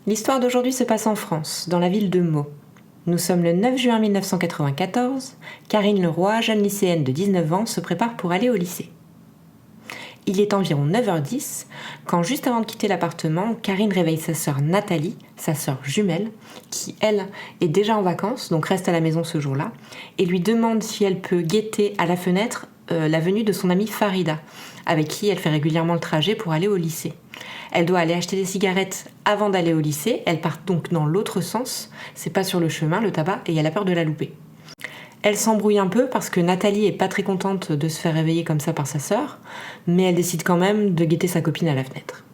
L'histoire d'aujourd'hui se passe en France, dans la ville de Meaux. Nous sommes le 9 juin 1994. Karine Leroy, jeune lycéenne de 19 ans, se prépare pour aller au lycée. Il est environ 9h10 quand, juste avant de quitter l'appartement, Karine réveille sa sœur Nathalie, sa sœur jumelle, qui, elle, est déjà en vacances, donc reste à la maison ce jour-là, et lui demande si elle peut guetter à la fenêtre la venue de son amie Farida, avec qui elle fait régulièrement le trajet pour aller au lycée. Elle doit aller acheter des cigarettes avant d'aller au lycée, elle part donc dans l'autre sens, c'est pas sur le chemin le tabac, et elle a peur de la louper. Elle s'embrouille un peu parce que Nathalie est pas très contente de se faire réveiller comme ça par sa sœur, mais elle décide quand même de guetter sa copine à la fenêtre.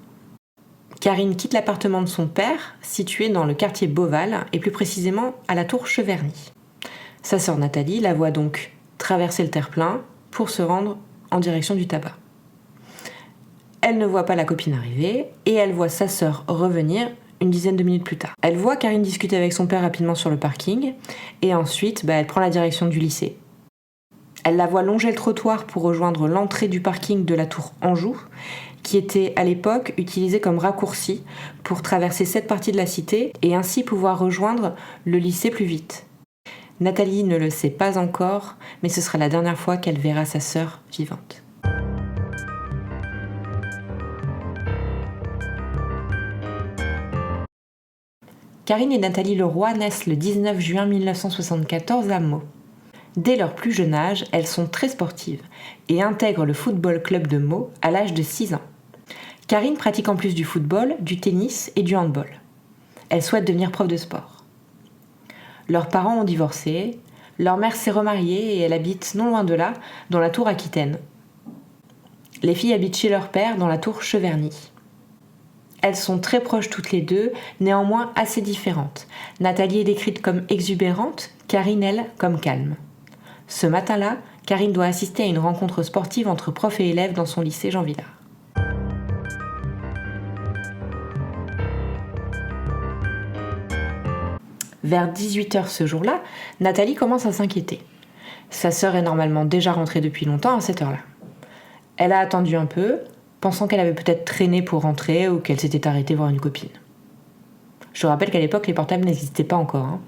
Karine quitte l'appartement de son père, situé dans le quartier Beauval, et plus précisément à la tour Cheverny. Sa sœur Nathalie la voit donc traverser le terre-plein pour se rendre en direction du tabac. Elle ne voit pas la copine arriver, et elle voit sa sœur revenir une dizaine de minutes plus tard. Elle voit Karine discuter avec son père rapidement sur le parking, et ensuite, elle prend la direction du lycée. Elle la voit longer le trottoir pour rejoindre l'entrée du parking de la tour Anjou, qui était à l'époque utilisée comme raccourci pour traverser cette partie de la cité et ainsi pouvoir rejoindre le lycée plus vite. Nathalie ne le sait pas encore, mais ce sera la dernière fois qu'elle verra sa sœur vivante. Karine et Nathalie Leroy naissent le 19 juin 1974 à Meaux. Dès leur plus jeune âge, elles sont très sportives et intègrent le football club de Meaux à l'âge de 6 ans. Karine pratique en plus du football, du tennis et du handball. Elle souhaite devenir prof de sport. Leurs parents ont divorcé, leur mère s'est remariée et elle habite non loin de là, dans la tour Aquitaine. Les filles habitent chez leur père dans la tour Cheverny. Elles sont très proches toutes les deux, néanmoins assez différentes. Nathalie est décrite comme exubérante, Karine, elle, comme calme. Ce matin-là, Karine doit assister à une rencontre sportive entre profs et élèves dans son lycée Jean Villard. Vers 18h ce jour-là, Nathalie commence à s'inquiéter. Sa sœur est normalement déjà rentrée depuis longtemps à cette heure-là. Elle a attendu un peu, pensant qu'elle avait peut-être traîné pour rentrer ou qu'elle s'était arrêtée voir une copine. Je rappelle qu'à l'époque, les portables n'existaient pas encore.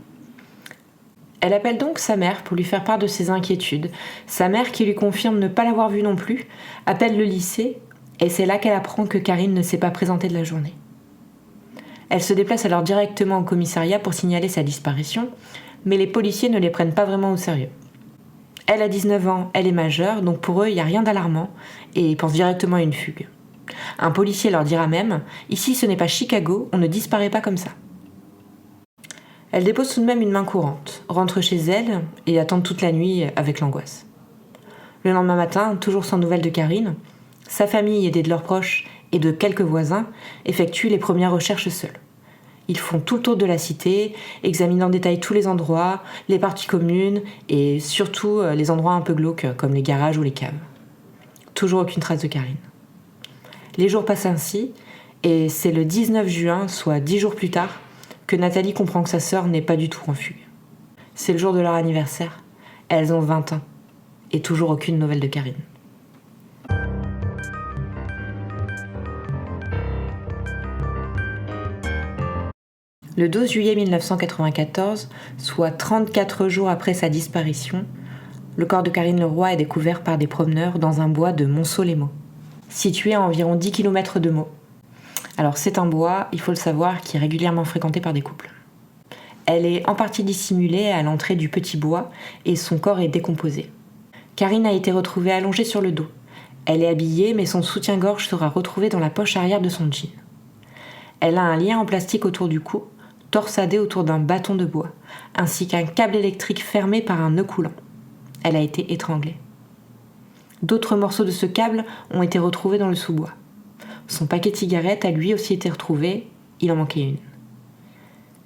Elle appelle donc sa mère pour lui faire part de ses inquiétudes. Sa mère, qui lui confirme ne pas l'avoir vue non plus, appelle le lycée et c'est là qu'elle apprend que Karine ne s'est pas présentée de la journée. Elle se déplace alors directement au commissariat pour signaler sa disparition, mais les policiers ne les prennent pas vraiment au sérieux. Elle a 19 ans, elle est majeure, donc pour eux, il n'y a rien d'alarmant, et ils pensent directement à une fugue. Un policier leur dira même « Ici, ce n'est pas Chicago, on ne disparaît pas comme ça ». Elle dépose tout de même une main courante, rentre chez elle et attend toute la nuit avec l'angoisse. Le lendemain matin, toujours sans nouvelles de Karine, sa famille, aidée de leurs proches et de quelques voisins, effectue les premières recherches seuls. Ils font tout le tour de la cité, examinent en détail tous les endroits, les parties communes et surtout les endroits un peu glauques comme les garages ou les caves. Toujours aucune trace de Karine. Les jours passent ainsi et c'est le 19 juin, soit 10 jours plus tard, que Nathalie comprend que sa sœur n'est pas du tout en fugue. C'est le jour de leur anniversaire. Elles ont 20 ans et toujours aucune nouvelle de Karine. Le 12 juillet 1994, soit 34 jours après sa disparition, le corps de Karine Leroy est découvert par des promeneurs dans un bois de Montceau-les-Maux, situé à environ 10 km de Meaux. Alors c'est un bois, il faut le savoir, qui est régulièrement fréquenté par des couples. Elle est en partie dissimulée à l'entrée du petit bois et son corps est décomposé. Karine a été retrouvée allongée sur le dos. Elle est habillée mais son soutien-gorge sera retrouvé dans la poche arrière de son jean. Elle a un lien en plastique autour du cou, torsadé autour d'un bâton de bois, ainsi qu'un câble électrique fermé par un nœud coulant. Elle a été étranglée. D'autres morceaux de ce câble ont été retrouvés dans le sous-bois. Son paquet de cigarettes a lui aussi été retrouvé, il en manquait une.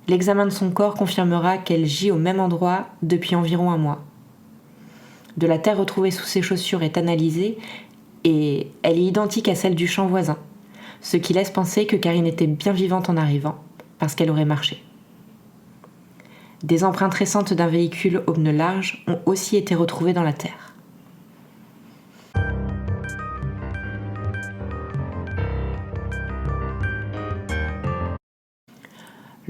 L'examen de son corps confirmera qu'elle gît au même endroit depuis environ un mois. De la terre retrouvée sous ses chaussures est analysée et elle est identique à celle du champ voisin, ce qui laisse penser que Karine était bien vivante en arrivant, parce qu'elle aurait marché. Des empreintes récentes d'un véhicule aux pneus larges ont aussi été retrouvées dans la terre.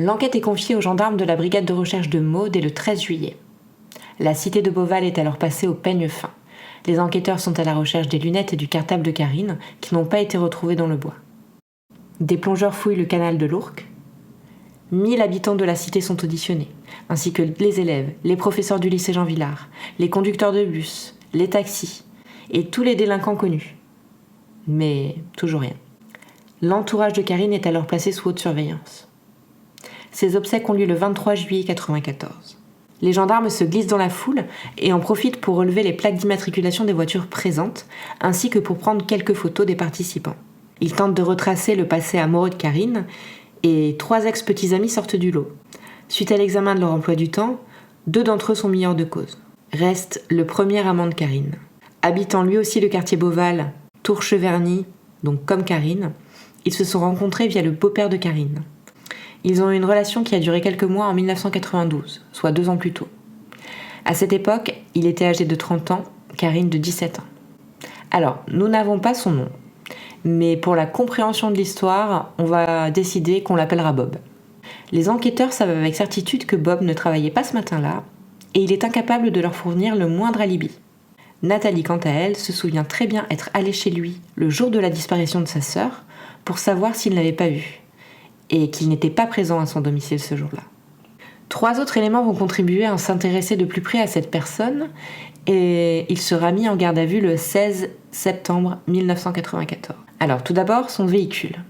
L'enquête est confiée aux gendarmes de la brigade de recherche de Meaux dès le 13 juillet. La cité de Beauval est alors passée au peigne fin. Les enquêteurs sont à la recherche des lunettes et du cartable de Karine, qui n'ont pas été retrouvés dans le bois. Des plongeurs fouillent le canal de l'Ourcq. 1000 habitants de la cité sont auditionnés, ainsi que les élèves, les professeurs du lycée Jean Villard, les conducteurs de bus, les taxis, et tous les délinquants connus. Mais toujours rien. L'entourage de Karine est alors placé sous haute surveillance. Ses obsèques ont lieu le 23 juillet 1994. Les gendarmes se glissent dans la foule et en profitent pour relever les plaques d'immatriculation des voitures présentes, ainsi que pour prendre quelques photos des participants. Ils tentent de retracer le passé amoureux de Karine, et 3 ex-petits amis sortent du lot. Suite à l'examen de leur emploi du temps, 2 d'entre eux sont mis hors de cause. Reste le premier amant de Karine. Habitant lui aussi le quartier Beauval, Tour-Cheverny, donc comme Karine, ils se sont rencontrés via le beau-père de Karine. Ils ont eu une relation qui a duré quelques mois en 1992, soit 2 ans plus tôt. À cette époque, il était âgé de 30 ans, Karine de 17 ans. Alors, nous n'avons pas son nom, mais pour la compréhension de l'histoire, on va décider qu'on l'appellera Bob. Les enquêteurs savent avec certitude que Bob ne travaillait pas ce matin-là, et il est incapable de leur fournir le moindre alibi. Nathalie, quant à elle, se souvient très bien être allée chez lui le jour de la disparition de sa sœur pour savoir s'il ne l'avait pas vue, et qu'il n'était pas présent à son domicile ce jour-là. 3 autres éléments vont contribuer à s'intéresser de plus près à cette personne, et il sera mis en garde à vue le 16 septembre 1994. Alors, tout d'abord, son véhicule.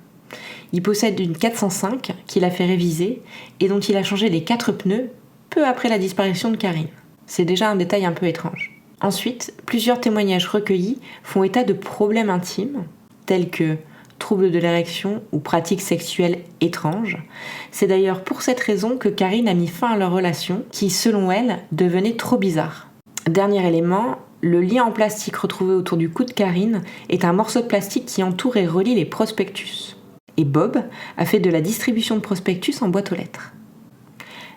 Il possède une 405 qu'il a fait réviser et dont il a changé les 4 pneus peu après la disparition de Karine. C'est déjà un détail un peu étrange. Ensuite, plusieurs témoignages recueillis font état de problèmes intimes, tels que troubles de l'érection ou pratiques sexuelles étranges. C'est d'ailleurs pour cette raison que Karine a mis fin à leur relation, qui, selon elle, devenait trop bizarre. Dernier élément, le lien en plastique retrouvé autour du cou de Karine est un morceau de plastique qui entoure et relie les prospectus. Et Bob a fait de la distribution de prospectus en boîte aux lettres.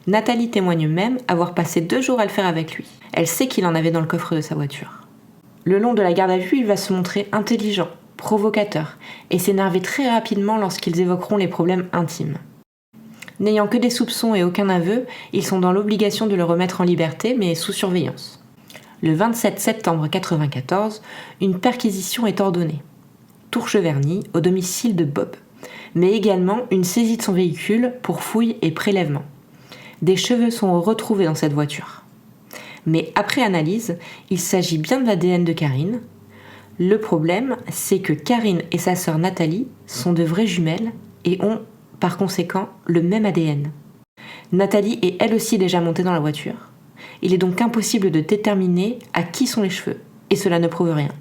Nathalie témoigne même avoir passé 2 jours à le faire avec lui. Elle sait qu'il en avait dans le coffre de sa voiture. Le long de la garde à vue, il va se montrer intelligent, provocateur, et s'énerver très rapidement lorsqu'ils évoqueront les problèmes intimes. N'ayant que des soupçons et aucun aveu, ils sont dans l'obligation de le remettre en liberté, mais sous surveillance. Le 27 septembre 1994, une perquisition est ordonnée. Tour-Cheverny, au domicile de Bob, mais également une saisie de son véhicule pour fouilles et prélèvements. Des cheveux sont retrouvés dans cette voiture. Mais après analyse, il s'agit bien de l'ADN de Karine. Le problème, c'est que Karine et sa sœur Nathalie sont de vraies jumelles et ont, par conséquent, le même ADN. Nathalie est elle aussi déjà montée dans la voiture. Il est donc impossible de déterminer à qui sont les cheveux, et cela ne prouve rien.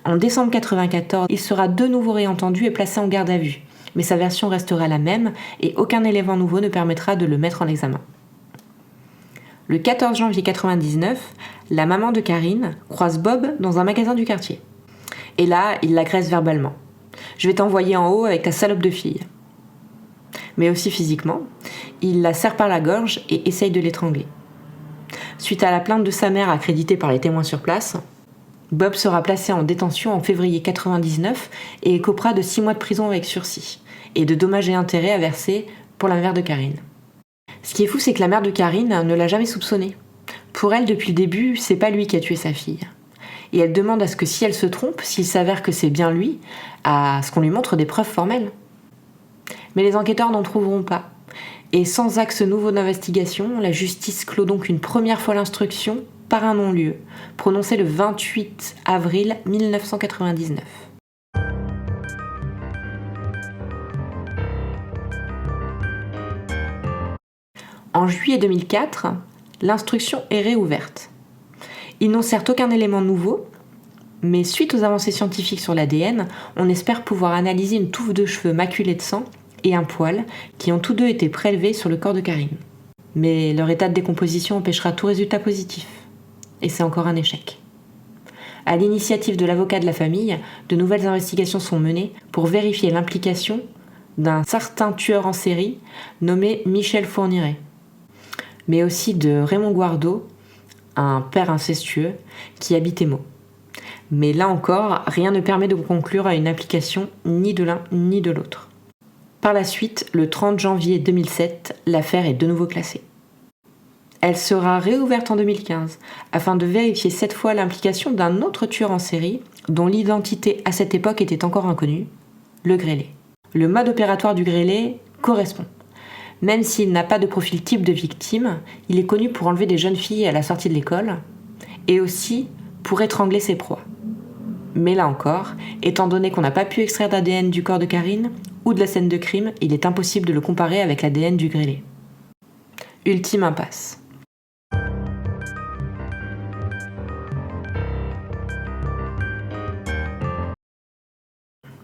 En décembre 1994, il sera de nouveau réentendu et placé en garde à vue, mais sa version restera la même et aucun élément nouveau ne permettra de le mettre en examen. Le 14 janvier 1999, la maman de Karine croise Bob dans un magasin du quartier. Et là, il l'agresse verbalement. « Je vais t'envoyer en haut avec ta salope de fille ». Mais aussi physiquement, il la serre par la gorge et essaye de l'étrangler. Suite à la plainte de sa mère accréditée par les témoins sur place, Bob sera placé en détention en février 1999 et écopera de 6 mois de prison avec sursis et de dommages et intérêts à verser pour la mère de Karine. Ce qui est fou, c'est que la mère de Karine ne l'a jamais soupçonné. Pour elle, depuis le début, c'est pas lui qui a tué sa fille. Et elle demande à ce que si elle se trompe, s'il s'avère que c'est bien lui, à ce qu'on lui montre des preuves formelles. Mais les enquêteurs n'en trouveront pas. Et sans axe nouveau d'investigation, la justice clôt donc une première fois l'instruction par un non-lieu, prononcé le 28 avril 1999. En juillet 2004, l'instruction est réouverte. Ils n'ont certes aucun élément nouveau, mais suite aux avancées scientifiques sur l'ADN, on espère pouvoir analyser une touffe de cheveux maculés de sang et un poil qui ont tous deux été prélevés sur le corps de Karine. Mais leur état de décomposition empêchera tout résultat positif. Et c'est encore un échec. À l'initiative de l'avocat de la famille, de nouvelles investigations sont menées pour vérifier l'implication d'un certain tueur en série nommé Michel Fourniret, mais aussi de Raymond Guardo, un père incestueux qui habitait Meaux. Mais là encore, rien ne permet de conclure à une implication ni de l'un ni de l'autre. Par la suite, le 30 janvier 2007, l'affaire est de nouveau classée. Elle sera réouverte en 2015 afin de vérifier cette fois l'implication d'un autre tueur en série dont l'identité à cette époque était encore inconnue, le grêlé. Le mode opératoire du grêlé correspond. Même s'il n'a pas de profil type de victime, il est connu pour enlever des jeunes filles à la sortie de l'école et aussi pour étrangler ses proies. Mais là encore, étant donné qu'on n'a pas pu extraire d'ADN du corps de Karine ou de la scène de crime, il est impossible de le comparer avec l'ADN du grêlé. Ultime impasse.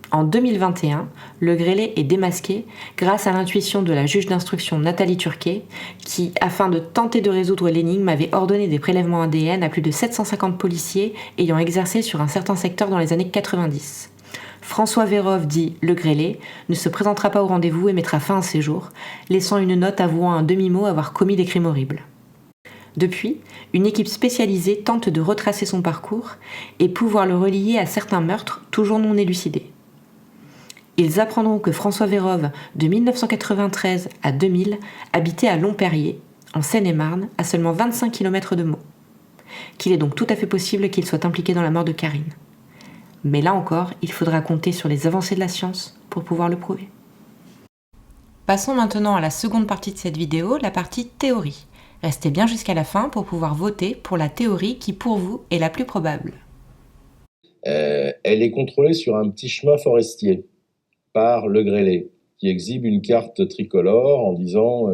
En 2021, le grêlé est démasqué grâce à l'intuition de la juge d'instruction Nathalie Turquet qui, afin de tenter de résoudre l'énigme, avait ordonné des prélèvements ADN à plus de 750 policiers ayant exercé sur un certain secteur dans les années 90. François Vérove, dit le grêlé, ne se présentera pas au rendez-vous et mettra fin à ses jours, laissant une note avouant un demi-mot avoir commis des crimes horribles. Depuis, une équipe spécialisée tente de retracer son parcours et pouvoir le relier à certains meurtres toujours non élucidés. Ils apprendront que François Vérove, de 1993 à 2000, habitait à Lomperrier, en Seine-et-Marne, à seulement 25 km de Meaux. Qu'il est donc tout à fait possible qu'il soit impliqué dans la mort de Karine. Mais là encore, il faudra compter sur les avancées de la science pour pouvoir le prouver. Passons maintenant à la seconde partie de cette vidéo, la partie théorie. Restez bien jusqu'à la fin pour pouvoir voter pour la théorie qui, pour vous, est la plus probable. Elle est contrôlée sur un petit chemin forestier par le grêlé, qui exhibe une carte tricolore en disant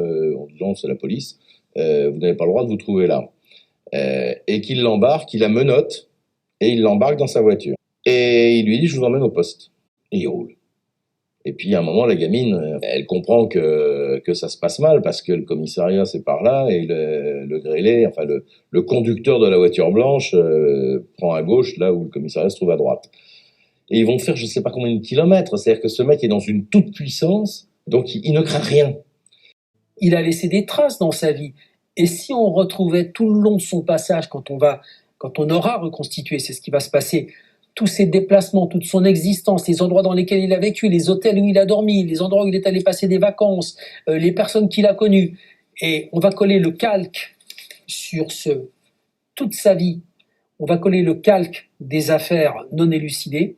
c'est la police, vous n'avez pas le droit de vous trouver là. Et qu'il l'embarque, il la menotte, et il l'embarque dans sa voiture. Et il lui dit, je vous emmène au poste. Et il roule. Et puis à un moment, la gamine, elle comprend que ça se passe mal, parce que le commissariat, c'est par là, et le grêlé, enfin le conducteur de la voiture blanche, prend à gauche, là où le commissariat se trouve à droite. Et ils vont faire je ne sais pas combien de kilomètres. C'est-à-dire que ce mec est dans une toute puissance, donc il ne craint rien. Il a laissé des traces dans sa vie. Et si on retrouvait tout le long de son passage, quand on aura reconstitué, c'est ce qui va se passer, tous ses déplacements, toute son existence, les endroits dans lesquels il a vécu, les hôtels où il a dormi, les endroits où il est allé passer des vacances, les personnes qu'il a connues, et on va coller le calque sur toute sa vie, on va coller le calque des affaires non élucidées.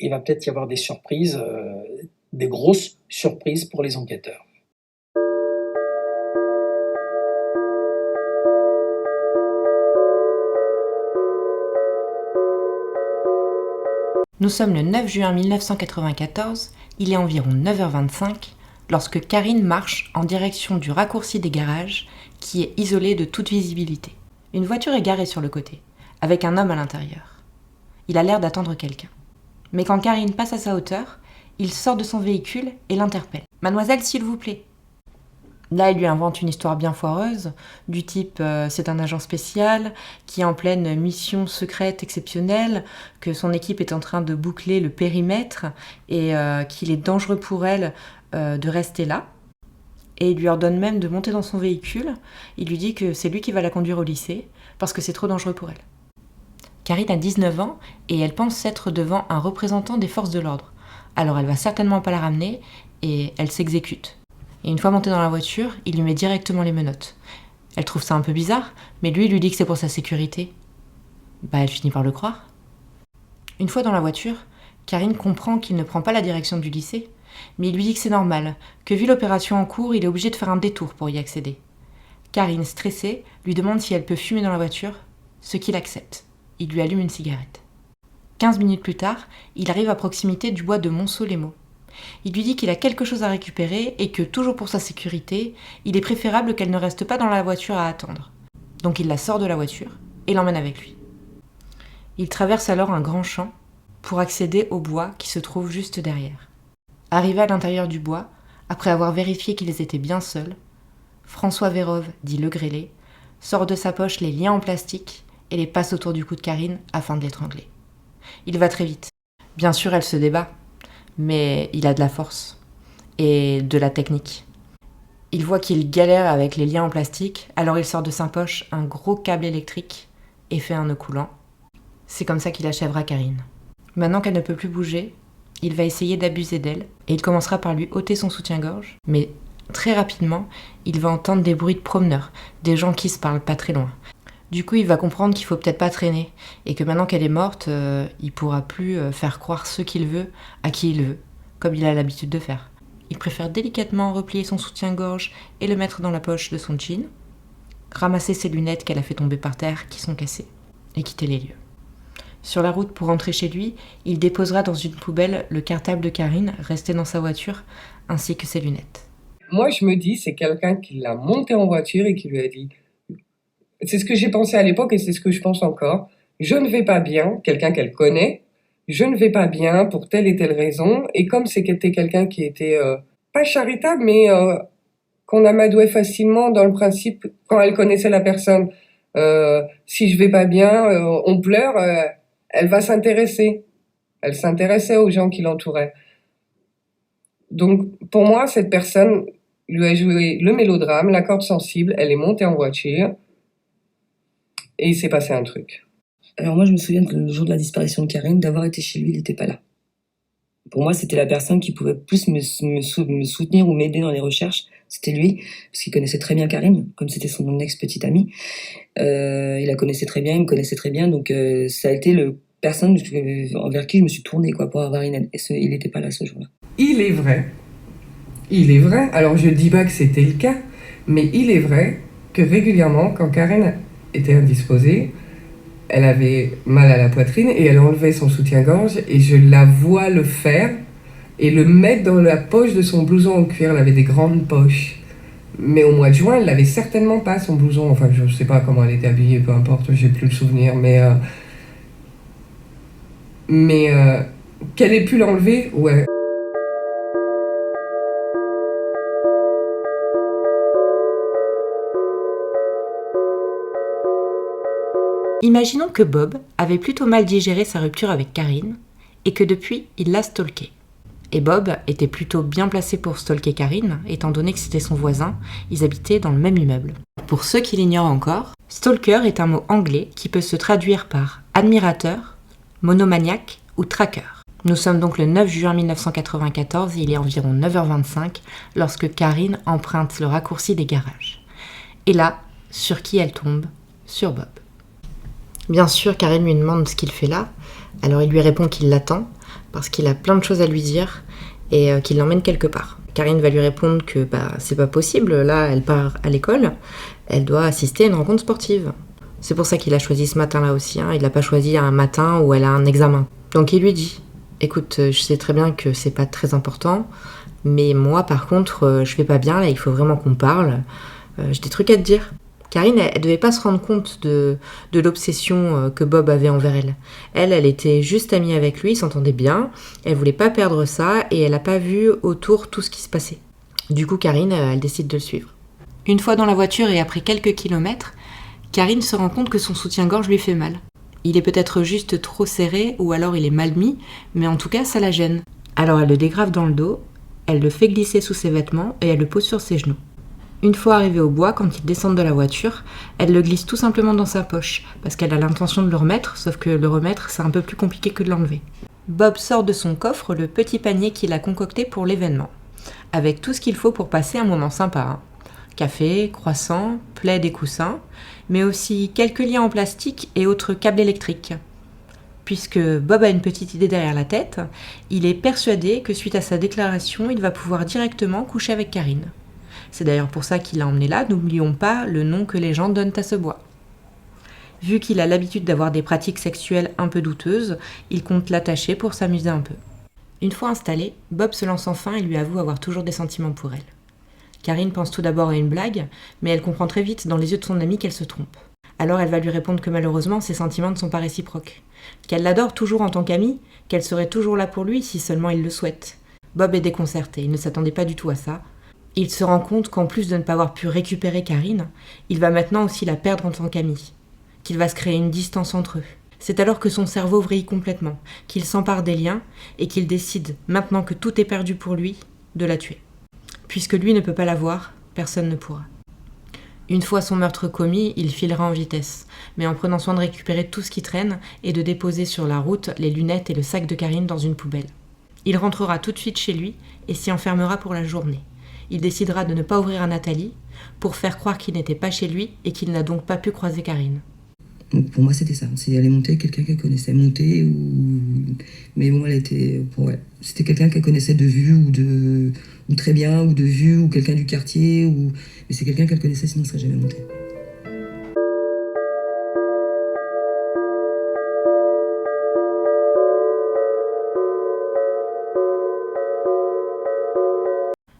Il va peut-être y avoir des surprises, des grosses surprises pour les enquêteurs. Nous sommes le 9 juin 1994, il est environ 9h25, lorsque Karine marche en direction du raccourci des garages, qui est isolé de toute visibilité. Une voiture est garée sur le côté, avec un homme à l'intérieur. Il a l'air d'attendre quelqu'un. Mais quand Karine passe à sa hauteur, il sort de son véhicule et l'interpelle. « Mademoiselle, s'il vous plaît !» Là, il lui invente une histoire bien foireuse, du type c'est un agent spécial qui est en pleine mission secrète exceptionnelle, que son équipe est en train de boucler le périmètre et qu'il est dangereux pour elle de rester là. Et il lui ordonne même de monter dans son véhicule. Il lui dit que c'est lui qui va la conduire au lycée parce que c'est trop dangereux pour elle. Karine a 19 ans et elle pense être devant un représentant des forces de l'ordre. Alors elle va certainement pas la ramener et elle s'exécute. Et une fois montée dans la voiture, il lui met directement les menottes. Elle trouve ça un peu bizarre, mais lui dit que c'est pour sa sécurité. Elle finit par le croire. Une fois dans la voiture, Karine comprend qu'il ne prend pas la direction du lycée, mais il lui dit que c'est normal, que vu l'opération en cours, il est obligé de faire un détour pour y accéder. Karine, stressée, lui demande si elle peut fumer dans la voiture, ce qu'il accepte. Il lui allume une cigarette. 15 minutes plus tard, il arrive à proximité du bois de Monceau-les-Meaux. Il lui dit qu'il a quelque chose à récupérer et que, toujours pour sa sécurité, il est préférable qu'elle ne reste pas dans la voiture à attendre. Donc il la sort de la voiture et l'emmène avec lui. Il traverse alors un grand champ pour accéder au bois qui se trouve juste derrière. Arrivé à l'intérieur du bois, après avoir vérifié qu'ils étaient bien seuls, François Vérove, dit le grêlé, sort de sa poche les liens en plastique et les passe autour du cou de Karine afin de l'étrangler. Il va très vite. Bien sûr, elle se débat, mais il a de la force et de la technique. Il voit qu'il galère avec les liens en plastique, alors il sort de sa poche un gros câble électrique et fait un nœud coulant. C'est comme ça qu'il achèvera Karine. Maintenant qu'elle ne peut plus bouger, il va essayer d'abuser d'elle et il commencera par lui ôter son soutien-gorge, mais très rapidement, il va entendre des bruits de promeneurs, des gens qui se parlent pas très loin. Du coup, il va comprendre qu'il faut peut-être pas traîner et que maintenant qu'elle est morte, il pourra plus faire croire ce qu'il veut à qui il veut, comme il a l'habitude de faire. Il préfère délicatement replier son soutien-gorge et le mettre dans la poche de son jean, ramasser ses lunettes qu'elle a fait tomber par terre, qui sont cassées, et quitter les lieux. Sur la route pour rentrer chez lui, il déposera dans une poubelle le cartable de Karine, resté dans sa voiture, ainsi que ses lunettes. Moi, je me dis, c'est quelqu'un qui l'a monté en voiture et qui lui a dit, c'est ce que j'ai pensé à l'époque et c'est ce que je pense encore, je ne vais pas bien, quelqu'un qu'elle connaît, je ne vais pas bien pour telle et telle raison, et comme c'était quelqu'un qui était pas charitable, mais qu'on amadouait facilement dans le principe, quand elle connaissait la personne, si je vais pas bien, on pleure, elle va s'intéresser. Elle s'intéressait aux gens qui l'entouraient. Donc, pour moi, cette personne lui a joué le mélodrame, la corde sensible, elle est montée en voiture, et il s'est passé un truc. Alors moi, je me souviens que le jour de la disparition de Karine, d'avoir été chez lui, il n'était pas là. Pour moi, c'était la personne qui pouvait plus me soutenir ou m'aider dans les recherches. C'était lui, parce qu'il connaissait très bien Karine, comme c'était son ex-petite amie. Il la connaissait très bien, il me connaissait très bien, donc ça a été le personne envers qui je me suis tournée pour avoir une aide. Et il n'était pas là ce jour-là. Il est vrai, alors je dis pas que c'était le cas, mais il est vrai que régulièrement, quand Karine était indisposée, elle avait mal à la poitrine et elle enlevait son soutien-gorge et je la vois le faire et le mettre dans la poche de son blouson en cuir. Elle avait des grandes poches. Mais au mois de juin, elle l'avait certainement pas, son blouson. Enfin, je sais pas comment elle était habillée, peu importe, j'ai plus le souvenir. Mais qu'elle ait pu l'enlever, ouais. Imaginons que Bob avait plutôt mal digéré sa rupture avec Karine et que depuis, il l'a stalké. Et Bob était plutôt bien placé pour stalker Karine, étant donné que c'était son voisin, ils habitaient dans le même immeuble. Pour ceux qui l'ignorent encore, stalker est un mot anglais qui peut se traduire par admirateur, monomaniaque ou tracker. Nous sommes donc le 9 juin 1994 et il est environ 9h25 lorsque Karine emprunte le raccourci des garages. Et là, sur qui elle tombe ? Sur Bob. Bien sûr, Karine lui demande ce qu'il fait là, alors il lui répond qu'il l'attend, parce qu'il a plein de choses à lui dire, et qu'il l'emmène quelque part. Karine va lui répondre que c'est pas possible, là elle part à l'école, elle doit assister à une rencontre sportive. C'est pour ça qu'il a choisi ce matin-là aussi, il l'a pas choisi un matin où elle a un examen. Donc il lui dit, écoute, je sais très bien que c'est pas très important, mais moi par contre, je vais pas bien, là il faut vraiment qu'on parle, j'ai des trucs à te dire. Karine, elle devait pas se rendre compte de l'obsession que Bob avait envers elle. Elle était juste amie avec lui, ils s'entendaient bien, elle voulait pas perdre ça et elle a pas vu autour tout ce qui se passait. Du coup, Karine, elle décide de le suivre. Une fois dans la voiture et après quelques kilomètres, Karine se rend compte que son soutien-gorge lui fait mal. Il est peut-être juste trop serré ou alors il est mal mis, mais en tout cas, ça la gêne. Alors elle le dégrave dans le dos, elle le fait glisser sous ses vêtements et elle le pose sur ses genoux. Une fois arrivée au bois, quand ils descendent de la voiture, elle le glisse tout simplement dans sa poche, parce qu'elle a l'intention de le remettre, sauf que le remettre, c'est un peu plus compliqué que de l'enlever. Bob sort de son coffre le petit panier qu'il a concocté pour l'événement, avec tout ce qu'il faut pour passer un moment sympa. Café, croissant, plaid et coussins, mais aussi quelques liens en plastique et autres câbles électriques. Puisque Bob a une petite idée derrière la tête, il est persuadé que suite à sa déclaration, il va pouvoir directement coucher avec Karine. C'est d'ailleurs pour ça qu'il l'a emmené là, n'oublions pas le nom que les gens donnent à ce bois. Vu qu'il a l'habitude d'avoir des pratiques sexuelles un peu douteuses, il compte l'attacher pour s'amuser un peu. Une fois installé, Bob se lance enfin et lui avoue avoir toujours des sentiments pour elle. Karine pense tout d'abord à une blague, mais elle comprend très vite dans les yeux de son amie qu'elle se trompe. Alors elle va lui répondre que malheureusement ses sentiments ne sont pas réciproques, qu'elle l'adore toujours en tant qu'amie, qu'elle serait toujours là pour lui si seulement il le souhaite. Bob est déconcerté, il ne s'attendait pas du tout à ça. Il se rend compte qu'en plus de ne pas avoir pu récupérer Karine, il va maintenant aussi la perdre en tant qu'amie, qu'il va se créer une distance entre eux. C'est alors que son cerveau vrille complètement, qu'il s'empare des liens et qu'il décide, maintenant que tout est perdu pour lui, de la tuer. Puisque lui ne peut pas la voir, personne ne pourra. Une fois son meurtre commis, il filera en vitesse, mais en prenant soin de récupérer tout ce qui traîne et de déposer sur la route les lunettes et le sac de Karine dans une poubelle. Il rentrera tout de suite chez lui et s'y enfermera pour la journée. Il décidera de ne pas ouvrir à Nathalie pour faire croire qu'il n'était pas chez lui et qu'il n'a donc pas pu croiser Karine. Donc pour moi, c'était ça. C'est aller monter avec quelqu'un qu'elle connaissait. Monter ou... Mais bon, elle était... Ouais. C'était quelqu'un qu'elle connaissait de vue ou très bien, ou de vue, ou quelqu'un du quartier. Ou... Mais c'est quelqu'un qu'elle connaissait, sinon elle ne serait jamais montée.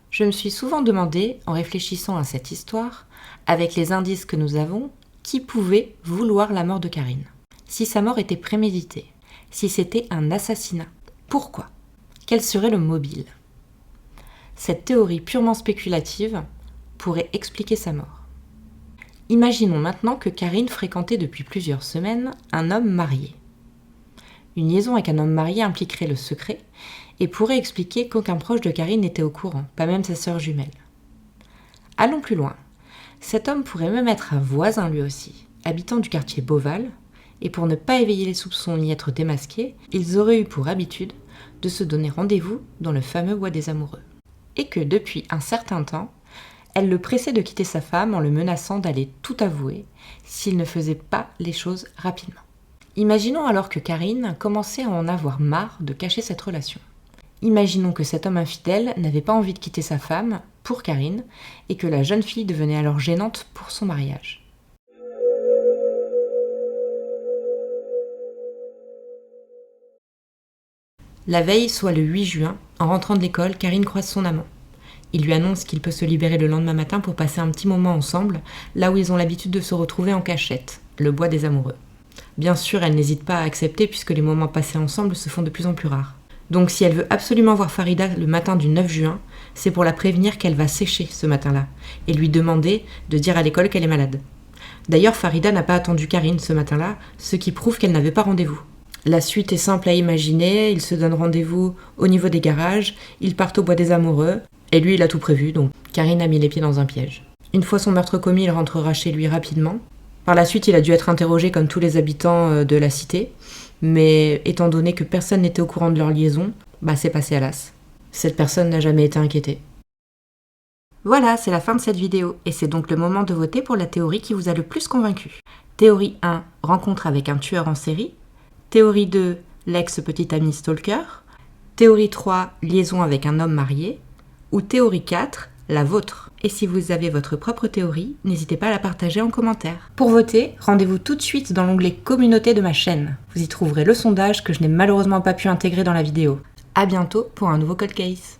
Je me suis souvent demandé, en réfléchissant à cette histoire, avec les indices que nous avons, qui pouvait vouloir la mort de Karine. Si sa mort était préméditée, si c'était un assassinat, pourquoi? Quel serait le mobile? Cette théorie purement spéculative pourrait expliquer sa mort. Imaginons maintenant que Karine fréquentait depuis plusieurs semaines un homme marié. Une liaison avec un homme marié impliquerait le secret et pourrait expliquer qu'aucun proche de Karine n'était au courant, pas même sa sœur jumelle. Allons plus loin. Cet homme pourrait même être un voisin lui aussi, habitant du quartier Beauval, et pour ne pas éveiller les soupçons ni être démasqués, ils auraient eu pour habitude de se donner rendez-vous dans le fameux bois des amoureux. Et que depuis un certain temps, elle le pressait de quitter sa femme en le menaçant d'aller tout avouer s'il ne faisait pas les choses rapidement. Imaginons alors que Karine commençait à en avoir marre de cacher cette relation. Imaginons que cet homme infidèle n'avait pas envie de quitter sa femme pour Karine et que la jeune fille devenait alors gênante pour son mariage. La veille, soit le 8 juin, en rentrant de l'école, Karine croise son amant. Il lui annonce qu'il peut se libérer le lendemain matin pour passer un petit moment ensemble, là où ils ont l'habitude de se retrouver en cachette, le bois des amoureux. Bien sûr, elle n'hésite pas à accepter puisque les moments passés ensemble se font de plus en plus rares. Donc si elle veut absolument voir Farida le matin du 9 juin, c'est pour la prévenir qu'elle va sécher ce matin-là et lui demander de dire à l'école qu'elle est malade. D'ailleurs, Farida n'a pas attendu Karine ce matin-là, ce qui prouve qu'elle n'avait pas rendez-vous. La suite est simple à imaginer, ils se donnent rendez-vous au niveau des garages, ils partent au bois des amoureux, et lui il a tout prévu, donc Karine a mis les pieds dans un piège. Une fois son meurtre commis, il rentrera chez lui rapidement. Par la suite, il a dû être interrogé comme tous les habitants de la cité, mais étant donné que personne n'était au courant de leur liaison, c'est passé à l'as. Cette personne n'a jamais été inquiétée. Voilà, c'est la fin de cette vidéo, et c'est donc le moment de voter pour la théorie qui vous a le plus convaincu. Théorie 1, rencontre avec un tueur en série. Théorie 2, l'ex-petit ami stalker. Théorie 3, liaison avec un homme marié. Ou théorie 4, la vôtre. Et si vous avez votre propre théorie, n'hésitez pas à la partager en commentaire. Pour voter, rendez-vous tout de suite dans l'onglet communauté de ma chaîne. Vous y trouverez le sondage que je n'ai malheureusement pas pu intégrer dans la vidéo. À bientôt pour un nouveau Cold Case.